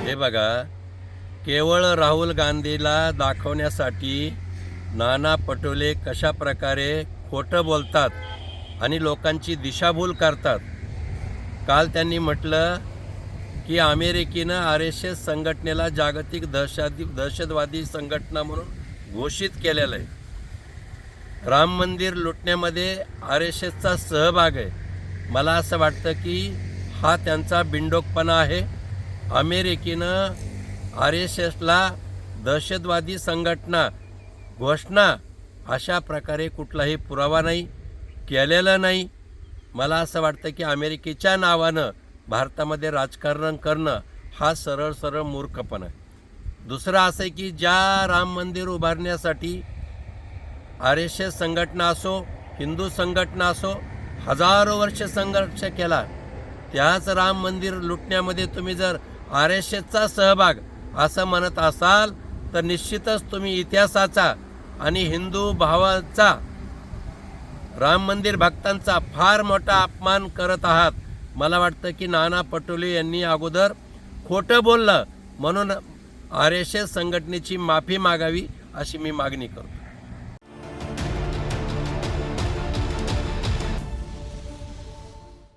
हे बघा, केवळ राहुल गांधीला दाखवण्यासाठी नाना पटोले कशा प्रकारे खोटं बोलतात आणि लोकांची दिशाभूल करतात. काल त्यांनी म्हटलं की अमेरिकेनं RSS संघटनेला जागतिक दहशतवादी संघटना म्हणून घोषित केलेलं आहे. राम मंदिर लुटण्यामध्ये RSSचा सहभाग आहे. मला असं वाटतं की हा त्यांचा बिंडोकपणा आहे. अमेरिकेनं RSSला दहशतवादी संघटना घोषणा अशा प्रकारे कुठलाही पुरावा नाही, केलेला नाही. मला असं वाटतं की अमेरिकेच्या नावानं भारतामध्ये राजकारण करणं हा सरळ सरळ मूर्खपणा आहे. दुसरं असं आहे की ज्या राम मंदिर उभारण्यासाठी RSS संघटना असो, हिंदू संघटना असो, हजारो वर्ष संघर्ष केला, त्याच राम मंदिर लुटण्यामध्ये तुम्ही जर RSSचा सहभाग असं म्हणत असाल तर निश्चितच तुम्ही इतिहासाचा आणि हिंदू भावाचा, राम मंदिर भक्तांचा फार मोठा अपमान करत आहात. मला वाटतं की नाना पटोले यांनी अगोदर खोटं बोललं म्हणून RSS संघटनेची माफी मागावी अशी मी मागणी करतो.